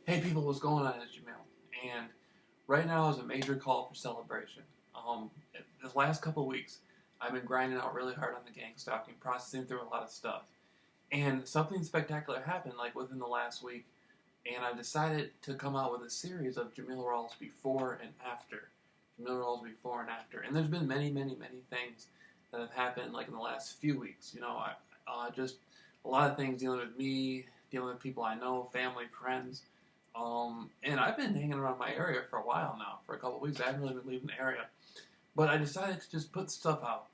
Hey people, what's going on? It's Jameel, and right now is a major call for celebration. This last couple of weeks, I've been grinding out really hard on the gang stalking, processing through a lot of stuff, and something spectacular happened like within the last week, and I decided to come out with a series of Jameel Rawls before and after, Jameel Rawls before and after, and there's been many, many, many things that have happened like in the last few weeks. Just a lot of things dealing with me, dealing with people I know, family, friends. And I've been hanging around my area for a while now, for a couple of weeks. I haven't really been leaving the area. But I decided to just put stuff out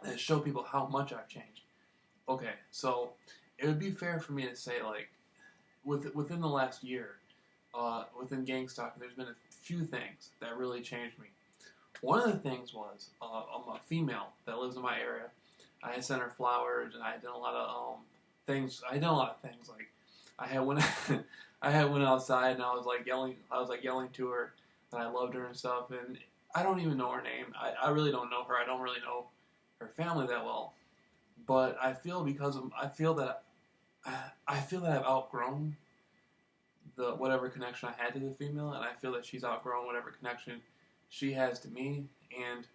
and show people how much I've changed. Okay, so it would be fair for me to say, like, within the last year, within gang stalking, there's been a few things that really changed me. One of the things was I'm a female that lives in my area. I had sent her flowers, and I had done a lot of things. I had done a lot of things, like I had went outside and I was like yelling to her that I loved her and stuff. And I don't even know her name. I really don't know her. I don't really know her family that well. But I feel I feel that I've outgrown the whatever connection I had to the female, and I feel that she's outgrown whatever connection she has to me. And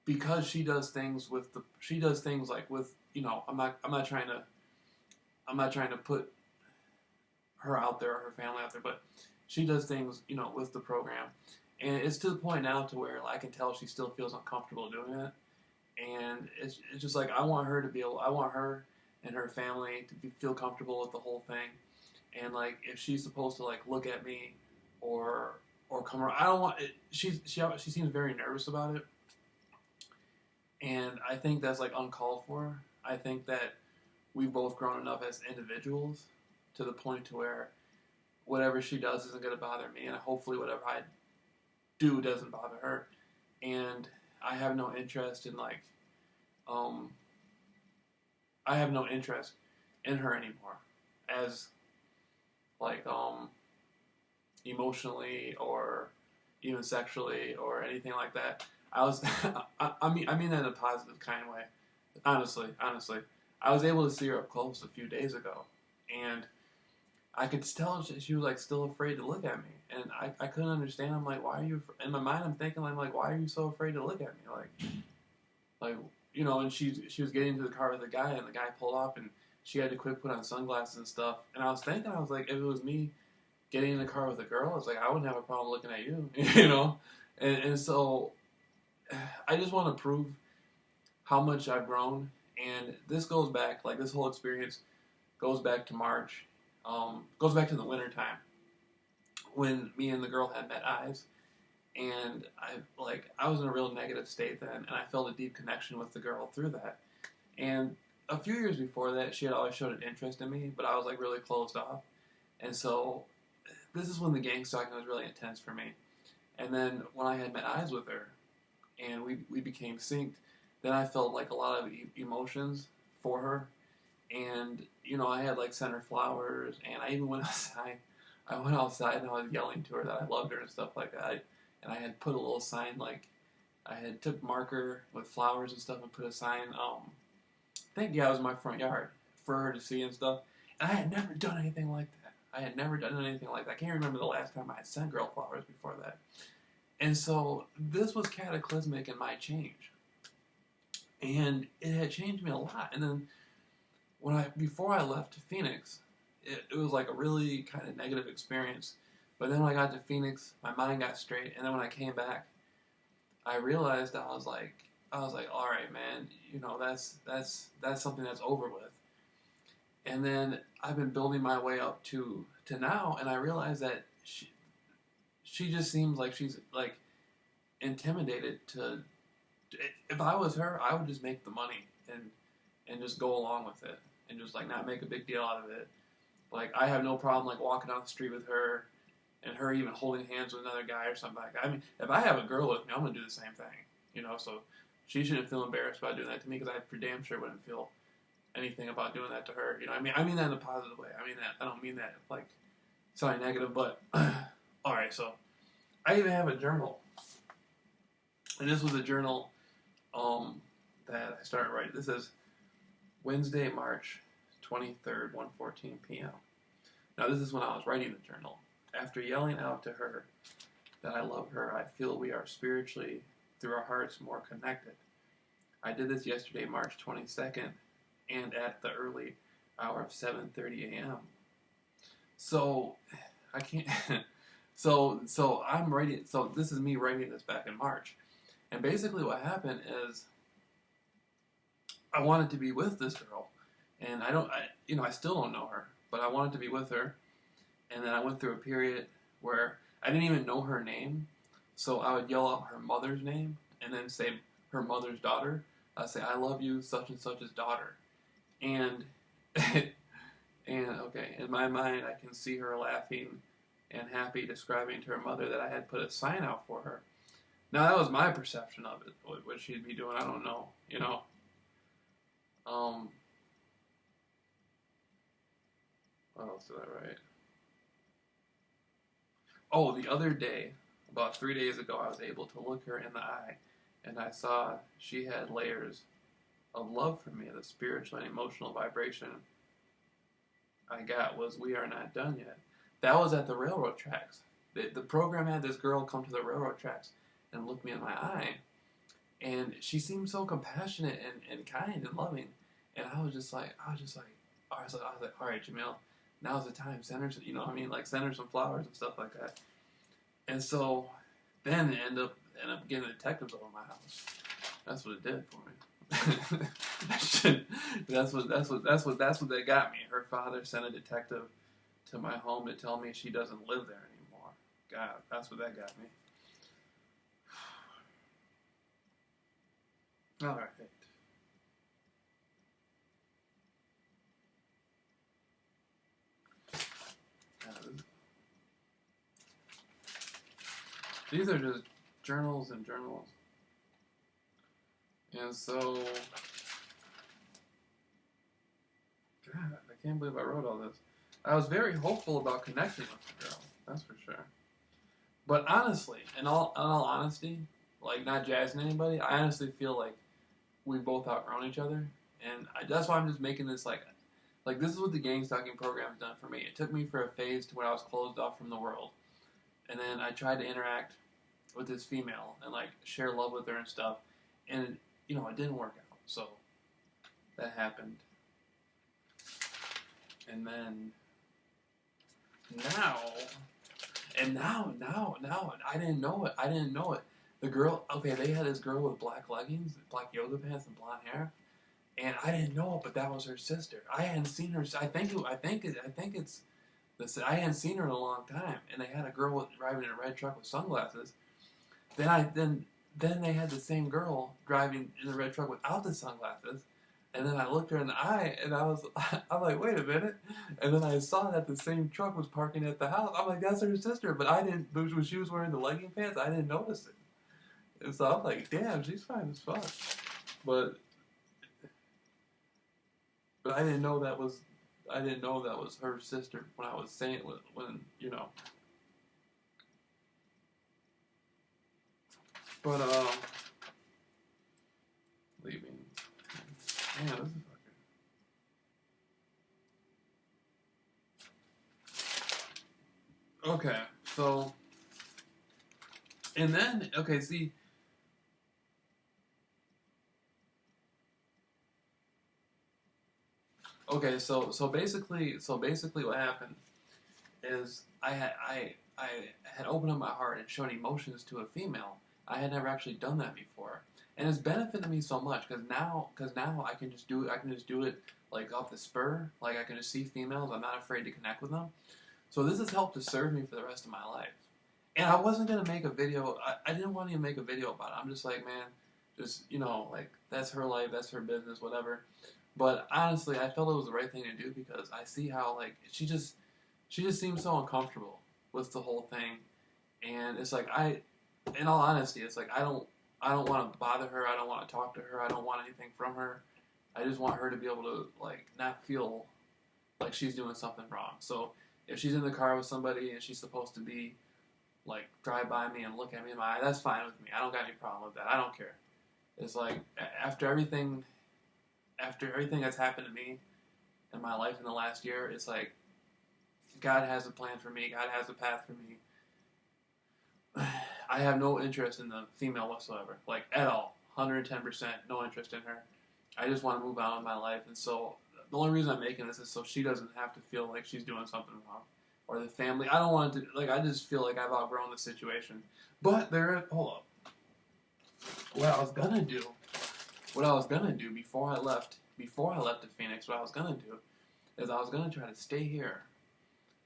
because she does things like with I'm not trying to put her out there or her family out there, but she does things, with the program. And it's to the point now to where I can tell she still feels uncomfortable doing it. And it's just like I want her and her family to feel comfortable with the whole thing. And like if she's supposed to like look at me or come around, I don't want it. She seems very nervous about it. And I think that's like uncalled for. I think that we've both grown enough as individuals to the point to where whatever she does isn't going to bother me, and hopefully whatever I do doesn't bother her. And I have no interest in I have no interest in her anymore, as like emotionally or even sexually or anything like that. I mean that in a positive kind of way. Honestly, I was able to see her up close a few days ago, and I could tell she was like still afraid to look at me, and I couldn't understand. I'm like, why are you? In my mind, I'm thinking, I'm like, why are you so afraid to look at me? And she was getting into the car with a guy, and the guy pulled off, and she had to quick put on sunglasses and stuff. And I was thinking, I was like, if it was me getting in the car with a girl, it's like I wouldn't have a problem looking at you, And so I just want to prove how much I've grown, and this goes back, like this whole experience goes back to March. Goes back to the winter time when me and the girl had met eyes, and I was in a real negative state then, and I felt a deep connection with the girl through that. And a few years before that, she had always showed an interest in me, but I was like really closed off. And so this is when the gang stalking was really intense for me. And then when I had met eyes with her, and we became synced, then I felt like a lot of emotions for her. And, I had like sent her flowers, and I even went outside. I went outside and I was yelling to her that I loved her and stuff like that. And I had put a little sign, like, I had took marker with flowers and stuff and put a sign, it was my front yard for her to see and stuff. And I had never done anything like that. I can't remember the last time I had sent girl flowers before that. And so this was cataclysmic in my change. And it had changed me a lot. And then before I left to Phoenix, it was like a really kind of negative experience. But then when I got to Phoenix, my mind got straight. And then when I came back, I realized I was like, all right, man, that's something that's over with. And then I've been building my way up to now, and I realized that she just seems like she's like intimidated to. If I was her, I would just make the money and just go along with it and just like not make a big deal out of it. Like I have no problem like walking down the street with her and her even holding hands with another guy or something like that. I mean, if I have a girl with me, I'm gonna do the same thing, So she shouldn't feel embarrassed about doing that to me because I for damn sure wouldn't feel anything about doing that to her. I mean that in a positive way. I don't mean that like something negative. But all right, so I even have a journal, and this was a journal that I started writing. This is Wednesday, March 23rd, 1:14 p.m. Now, this is when I was writing the journal. After yelling out to her that I love her, I feel we are spiritually, through our hearts, more connected. I did this yesterday, March 22nd, and at the early hour of 7:30 a.m. So, I can't... So I'm writing... So this is me writing this back in March. And basically what happened is I wanted to be with this girl. And I still don't know her, but I wanted to be with her. And then I went through a period where I didn't even know her name. So I would yell out her mother's name and then say her mother's daughter. I'd say, I love you, such and such's daughter. And, okay, in my mind, I can see her laughing and happy, describing to her mother that I had put a sign out for her. Now, that was my perception of it, what she'd be doing. I don't know, What else did I write? Oh, the other day, about 3 days ago, I was able to look her in the eye, and I saw she had layers of love for me. The spiritual and emotional vibration I got was, we are not done yet. That was at the railroad tracks. The program had this girl come to the railroad tracks and look me in my eye, and she seemed so compassionate and kind and loving, and I was like, all right, Jameel, now's the time. Send her, send her some flowers and stuff like that. And so then end up getting detectives over my house. That's what it did for me. That's what they got me. Her father sent a detective to my home to tell me she doesn't live there anymore. God, that's what that got me. All right. These are just journals and journals. And so, God, I can't believe I wrote all this. I was very hopeful about connecting with the girl, that's for sure. But honestly, in all honesty, like not jazzing anybody, I honestly feel like we've both outgrown each other. And that's why I'm just making this like this is what the gang stalking program's done for me. It took me for a phase to where I was closed off from the world. And then I tried to interact with this female and like share love with her and stuff. And, it didn't work out. So that happened. And then now, I didn't know it. The girl, okay, they had this girl with black leggings, black yoga pants, and blonde hair. And I didn't know it, but that was her sister. I hadn't seen her. I think it's this. I hadn't seen her in a long time. And they had a girl driving in a red truck with sunglasses. Then they had the same girl driving in a red truck without the sunglasses. And then I looked her in the eye, and I'm like, wait a minute. And then I saw that the same truck was parking at the house. I'm like, that's her sister. But I didn't. When she was wearing the legging pants, I didn't notice it. And so I'm like, damn, she's fine as fuck. But I didn't know that was her sister when I was saying it when. But leaving. Man, this is fucking. Okay, so and then see. Okay, so basically what happened is I had opened up my heart and shown emotions to a female. I had never actually done that before, and it's benefited me so much because now I can just do it like off the spur. Like I can just see females. I'm not afraid to connect with them. So this has helped to serve me for the rest of my life. And I wasn't gonna make a video. I didn't want to even make a video about it. I'm just like, man, just like that's her life, that's her business, whatever. But honestly, I felt it was the right thing to do because I see how like she just seems so uncomfortable with the whole thing, and it's like in all honesty, it's like I don't want to bother her. I don't want to talk to her. I don't want anything from her. I just want her to be able to like not feel like she's doing something wrong. So if she's in the car with somebody and she's supposed to be like drive by me and look at me in my eye, that's fine with me. I don't got any problem with that. I don't care. It's like after everything that's happened to me in my life in the last year, it's like God has a plan for me. God has a path for me. I have no interest in the female whatsoever, like at all. 110%, no interest in her. I just want to move on with my life, and so the only reason I'm making this is so she doesn't have to feel like she's doing something wrong, or the family. I don't want it to, like, I just feel like I've outgrown the situation. But hold up. What I was gonna do before I left to Phoenix, what I was gonna do is I was gonna try to stay here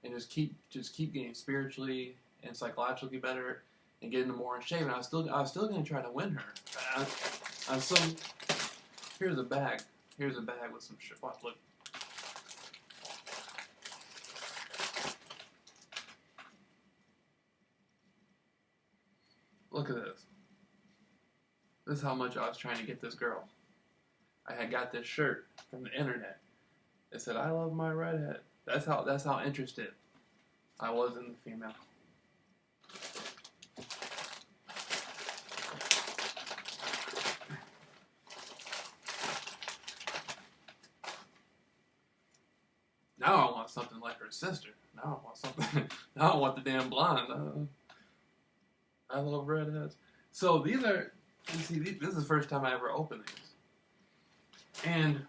and just keep getting spiritually and psychologically better and get into more in shape. And I was still gonna try to win her. Here's a bag. Here's a bag with some shit. Watch, look. Look at this. This is how much I was trying to get this girl. I had got this shirt from the internet. It said, "I love my redhead." That's how interested I was in the female. Now I want something like her sister. Now I want something. Now I want the damn blonde. I love redheads. So these are. You see, this is the first time I ever opened these. And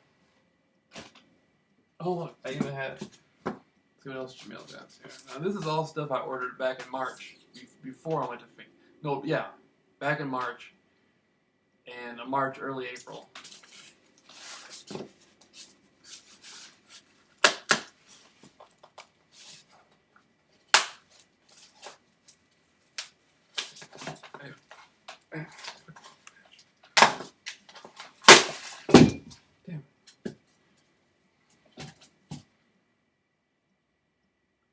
oh look, I even had. Let's see what else Jameel got here. Now this is all stuff I ordered back in March before I went to Phoenix. No, yeah, back in March and March, early April. Damn.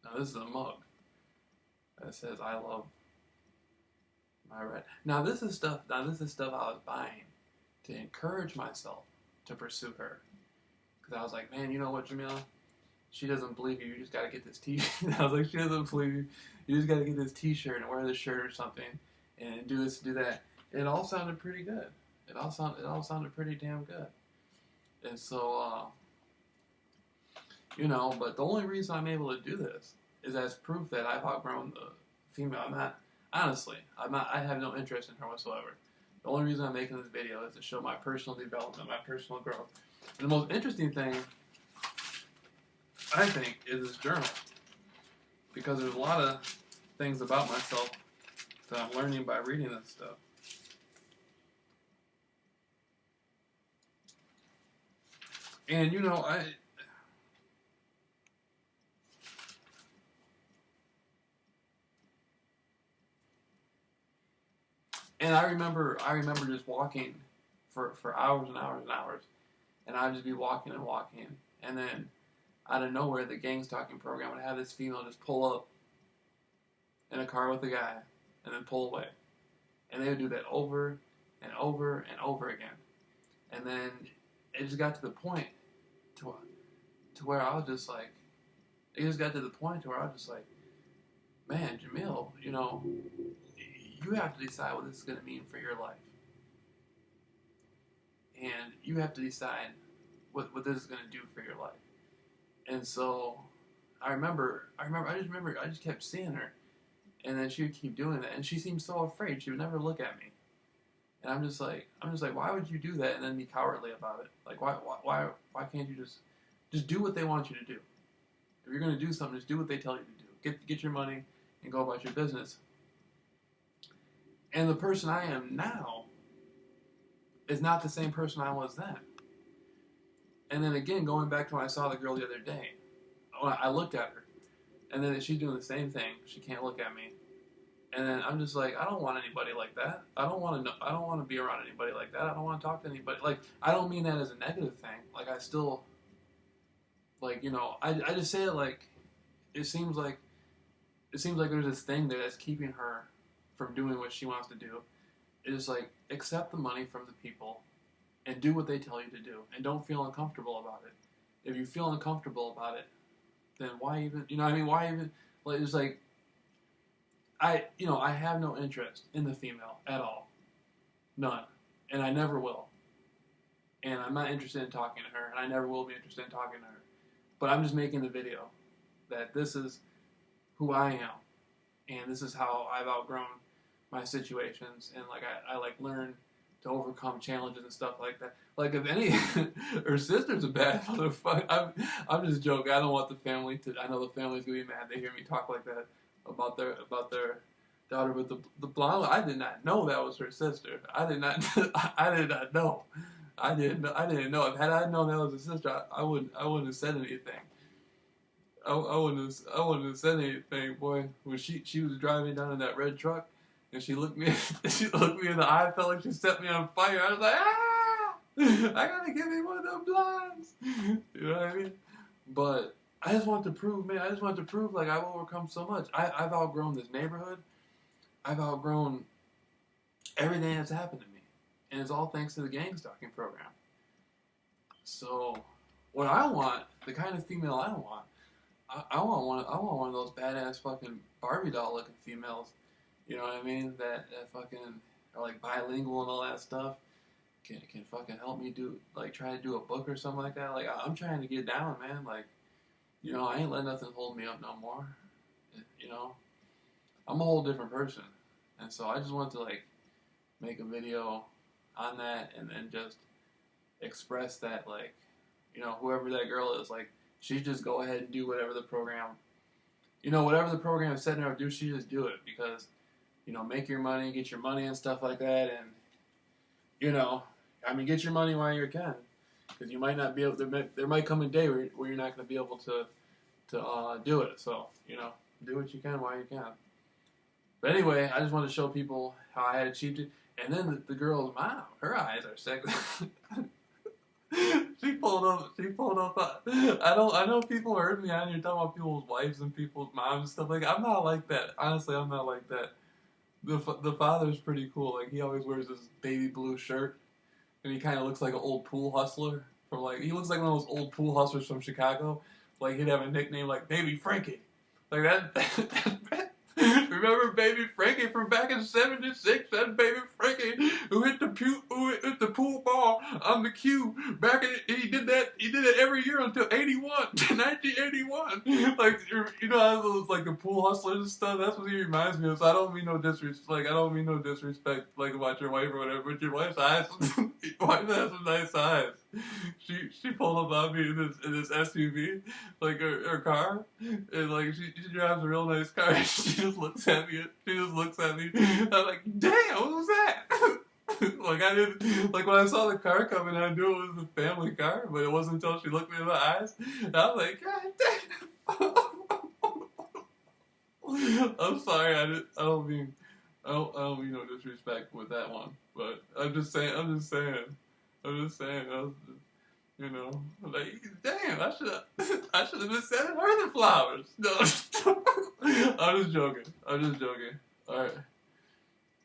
Now this is a mug that says "I love my red." Now this is stuff I was buying to encourage myself to pursue her. Because I was like, man, you know what, Jameel? She doesn't believe you. You just got to get this t-shirt. I was like, she doesn't believe you. You just got to get this t-shirt and wear this shirt or something and do this, do that. It all sounded pretty good. It all sounded pretty damn good. And so, but the only reason I'm able to do this is as proof that I've outgrown the female. I have no interest in her whatsoever. The only reason I'm making this video is to show my personal development, my personal growth. And the most interesting thing, I think, is this journal. Because there's a lot of things about myself that I'm learning by reading this stuff. And, I remember just walking for hours and hours and hours. And I'd just be walking and walking. And then, out of nowhere, the Gang Stalking program would have this female just pull up in a car with a guy and then pull away. And they would do that over and over and over again. And then it just got to the point to where I was just like, man, Jameel, you have to decide what this is going to mean for your life. And you have to decide what this is going to do for your life. And so I just kept seeing her. And then she would keep doing that. And she seemed so afraid. She would never look at me. And I'm just like, why would you do that and then be cowardly about it? Like, why can't you just do what they want you to do? If you're going to do something, just do what they tell you to do. Get your money and go about your business. And the person I am now is not the same person I was then. And then again, going back to when I saw the girl the other day, when I looked at her, and then she's doing the same thing. She can't look at me. And then I'm just like, I don't want anybody like that. I don't want to be around anybody like that. I don't want to talk to anybody. Like, I don't mean that as a negative thing. Like, I still, like, I just say it like, it seems like there's this thing there that's keeping her from doing what she wants to do. It's like, accept the money from the people and do what they tell you to do. And don't feel uncomfortable about it. If you feel uncomfortable about it, then why even, why even, like, it's like, I have no interest in the female at all. None. And I never will. And I'm not interested in talking to her, and I never will be interested in talking to her. But I'm just making the video that this is who I am, and this is how I've outgrown my situations, and like I like learn to overcome challenges and stuff like that. Like if any, her sister's a bad motherfucker. I'm just joking. I don't want the family to. I know the family's gonna be mad. They hear me talk like that about their daughter with the blonde. I did not know that was her sister. I did not. I did not know. I didn't know. If had I known that was her sister, I wouldn't have said anything. I wouldn't have said anything, boy. When she was driving down in that red truck, and she looked me in the eye, I felt like she set me on fire. I was like, ah! I gotta give me one of them blinds. You know what I mean? But I just want to prove, man. I just want to prove like I've overcome so much. I've outgrown this neighborhood. I've outgrown everything that's happened to me, and it's all thanks to the gang stalking program. So, what I want, the kind of female I want. I want one of those badass fucking Barbie doll looking females. You know what I mean? That fucking are like bilingual and all that stuff. Can fucking help me try to do a book or something like that. Like I'm trying to get down, man. Like, you know, I ain't letting nothing hold me up no more. You know, I'm a whole different person, and so I just want to like make a video on that and then just express that, like, you know, whoever that girl is, like, she just go ahead and do whatever the program, you know, whatever the program is setting her up to do, she just do it because, you know, make your money, get your money and stuff like that, and, you know, I mean, get your money while you can, because you might not be able to, there might come a day where you're not going to be able to do it, so, you know, do what you can while you can. But anyway, I just wanted to show people how I had achieved it, and then the girl's mom, her eyes are sexy. She pulled up. I know people heard me on here talking about people's wives and people's moms and stuff like that. I'm not like that. Honestly, I'm not like that. The father's pretty cool. Like, he always wears this baby blue shirt, and he kind of looks like an old pool hustler he looks like one of those old pool hustlers from Chicago. Like, he'd have a nickname like Baby Frankie. Like that. Remember Baby Frankie from back in '76? That Baby Frankie who hit the pool ball on the cue back in, he did that every year until 1981. Like, you know, those like the pool hustlers and stuff. That's what he reminds me of. So I don't mean no disrespect. Like, I don't mean no disrespect, like, about your wife or whatever. But your wife's eyes, your wife has some nice eyes. She pulled up on me in this SUV, like her car, and like she drives a real nice car. She just looks at me. I'm like, damn, what was that? Like, I didn't, like, when I saw the car coming, I knew it was a family car, but it wasn't until she looked me in the eyes. And I was like, God damn. I'm sorry. I don't mean no disrespect with that one, but I'm just saying. I was, you know, like, damn, I should have been sending her the flowers. No, I'm just joking. All right.